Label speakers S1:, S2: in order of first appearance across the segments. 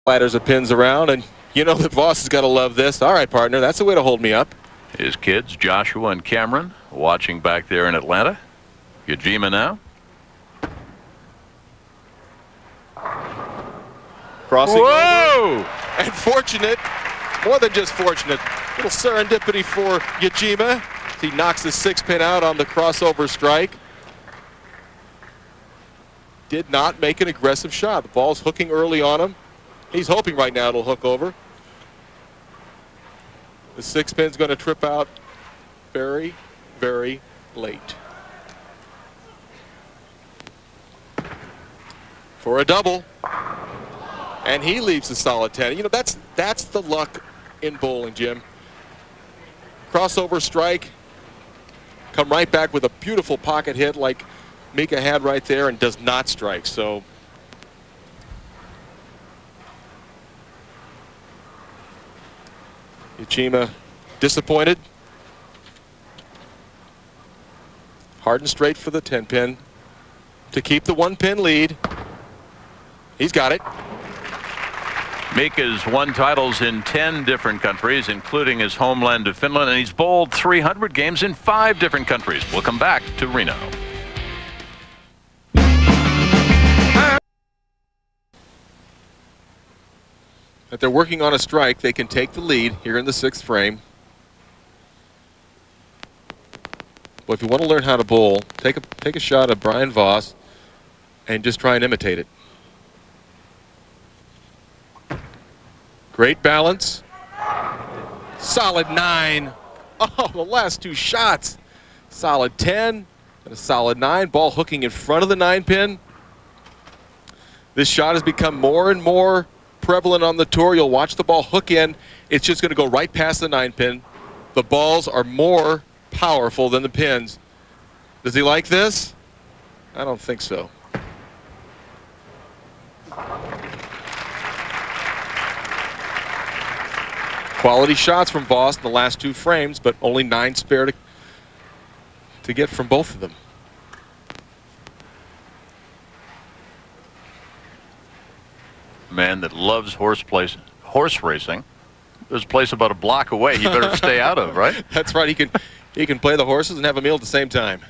S1: Ladders of pins around, and you know that Voss is going to love this. All right, partner, that's the way to hold me up.
S2: His kids, Joshua and Cameron, watching back there in Atlanta. Yajima now.
S1: Crossing
S2: Whoa!
S1: over. And fortunate, more than just fortunate, little serendipity for Yajima. He knocks the 6-pin out on the crossover strike. Did not make an aggressive shot. The ball's hooking early on him. He's hoping right now it'll hook over. The 6-pin's going to trip out very, very late. For a double. And he leaves a solid 10. You know, that's the luck in bowling, Jim. Crossover strike. Come right back with a beautiful pocket hit like Mika had right there, and does not strike. So Yajima disappointed. Hard and straight for the 10-pin to keep the 1-pin lead. He's got it.
S2: Mika's won titles in 10 different countries, including his homeland of Finland, and he's bowled 300 games in 5 different countries. We'll come back to Reno.
S1: If they're working on a strike, they can take the lead here in the 6th frame. Well, if you want to learn how to bowl, take a shot at Brian-Voss and just try and imitate it. Great balance. Solid 9. Oh, the last 2 shots. Solid 10 and a solid 9. Ball hooking in front of the 9-pin. This shot has become more and more prevalent on the tour. You'll watch the ball hook in. It's just going to go right past the 9-pin. The balls are more powerful than the pins. Does he like this? I don't think so. Quality shots from Voss in the last 2 frames, but only 9 spare to get from both of them.
S2: Man that loves horse racing. There's a place about a block away you better stay out of, right?
S1: That's right. He can play the horses and have a meal at the same time.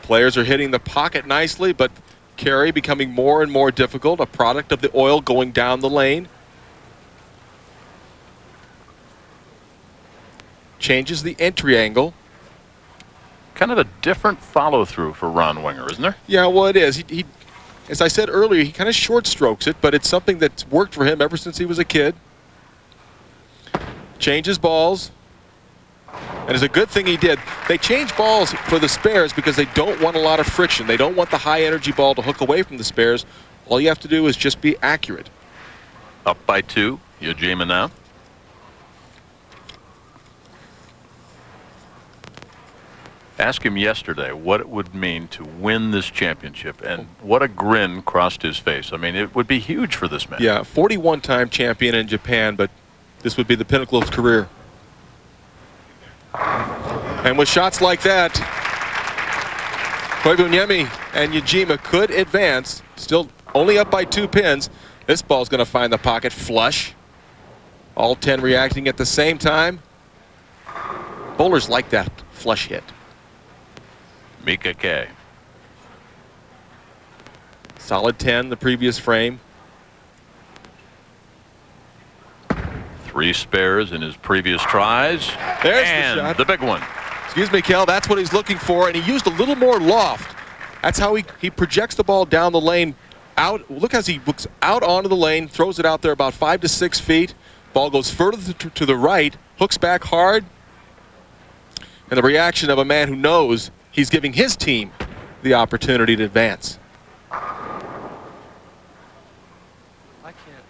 S1: Players are hitting the pocket nicely, but carry becoming more and more difficult, a product of the oil going down the lane. Changes the entry angle.
S2: Kind of a different follow-through for Ron Winger, isn't there?
S1: Yeah, well, it is. He, as I said earlier, he kind of short strokes it, but it's something that's worked for him ever since he was a kid. Changes balls. And it's a good thing he did. They change balls for the spares because they don't want a lot of friction. They don't want the high-energy ball to hook away from the spares. All you have to do is just be accurate.
S2: Up by 2. Yajima now. Ask him yesterday what it would mean to win this championship, and what a grin crossed his face. I mean, it would be huge for this man.
S1: Yeah, 41-time champion in Japan, but this would be the pinnacle of his career. And with shots like that, Koivuniemi and Yajima could advance, still only up by 2 pins. This ball's going to find the pocket flush. All 10 reacting at the same time. Bowlers like that flush hit.
S2: Mika-K.
S1: Solid 10 the previous frame.
S2: 3 spares in his previous tries.
S1: There's
S2: and
S1: the shot.
S2: The big one.
S1: Excuse me, Kel, that's what he's looking for, and he used a little more loft. That's how he projects the ball down the lane. Out. Look as he looks out onto the lane, throws it out there about 5 to 6 feet. Ball goes further to the right, hooks back hard. And the reaction of a man who knows he's giving his team the opportunity to advance.
S3: I can't.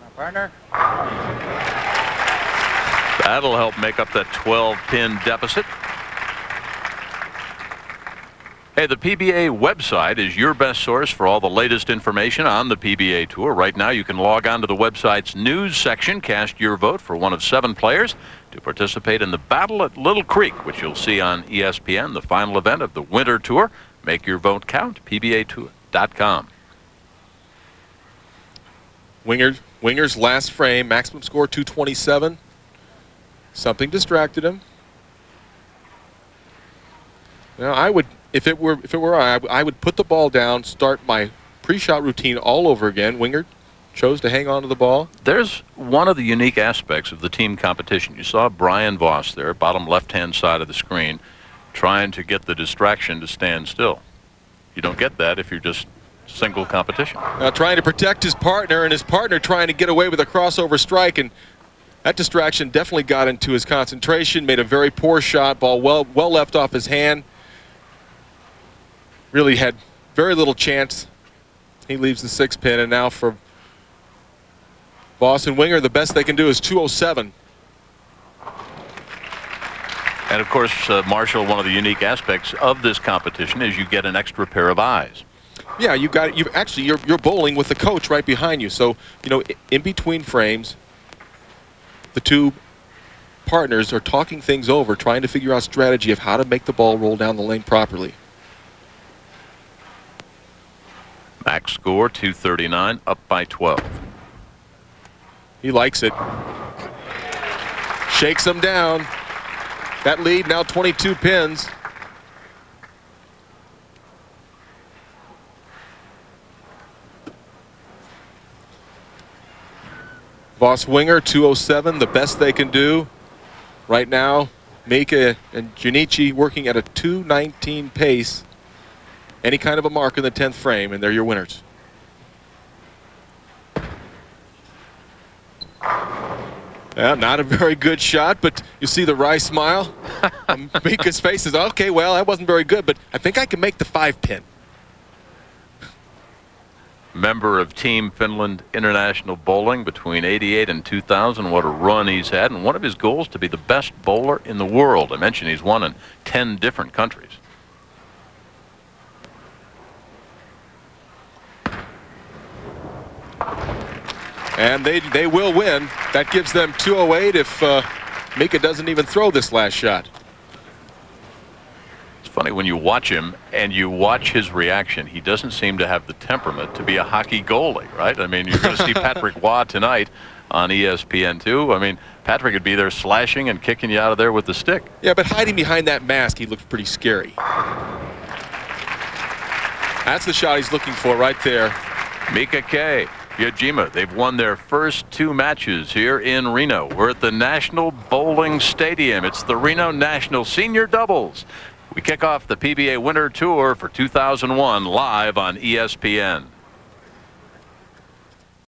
S3: My partner.
S2: That'll help make up that 12-pin deficit. Hey, the PBA website is your best source for all the latest information on the PBA Tour. Right now, you can log on to the website's news section, cast your vote for one of 7 players to participate in the Battle at Little Creek, which you'll see on ESPN, the final event of the Winter Tour. Make your vote count, PBAtour.com.
S1: Winger's last frame, maximum score 227. Something distracted him. Now, I would, if it were I would put the ball down, start my pre-shot routine all over again. Winger chose to hang on to the ball.
S2: There's one of the unique aspects of the team competition. You saw Brian-Voss there, bottom left-hand side of the screen, trying to get the distraction to stand still. You don't get that if you're just single competition.
S1: Now trying to protect his partner, and his partner trying to get away with a crossover strike, and that distraction definitely got into his concentration. Made a very poor shot. Ball well left off his hand. Really had very little chance. He leaves the 6 pin, and now for Voss and Winger, the best they can do is 207.
S2: And of course, Marshall, one of the unique aspects of this competition is you get an extra pair of eyes.
S1: Yeah, you're bowling with the coach right behind you. So, you know, in between frames, the two partners are talking things over, trying to figure out strategy of how to make the ball roll down the lane properly.
S2: Max score 239, up by 12.
S1: He likes it. Shakes him down. That lead now 22 pins. Voss Winger 207, the best they can do. Right now, Mika and Junichi working at a 219 pace. Any kind of a mark in the 10th frame, and they're your winners. Yeah, not a very good shot, but you see the wry smile. Mika's face is, okay, well, that wasn't very good, but I think I can make the 5 pin.
S2: Member of Team Finland International Bowling between '88 and 2000. What a run he's had, and one of his goals to be the best bowler in the world. I mentioned he's won in 10 different countries.
S1: And they will win. That gives them 208 if Mika doesn't even throw this last shot.
S2: It's funny when you watch him and you watch his reaction. He doesn't seem to have the temperament to be a hockey goalie, right? I mean, you're going to see Patrick Waugh tonight on ESPN2. I mean, Patrick would be there slashing and kicking you out of there with the stick.
S1: Yeah, but hiding behind that mask, he looks pretty scary. That's the shot he's looking for right there.
S2: Mika-Koivuniemi, they've won their first 2 matches here in Reno. We're at the National Bowling Stadium. It's the Reno National Senior Doubles. We kick off the PBA Winter Tour for 2001 live on ESPN.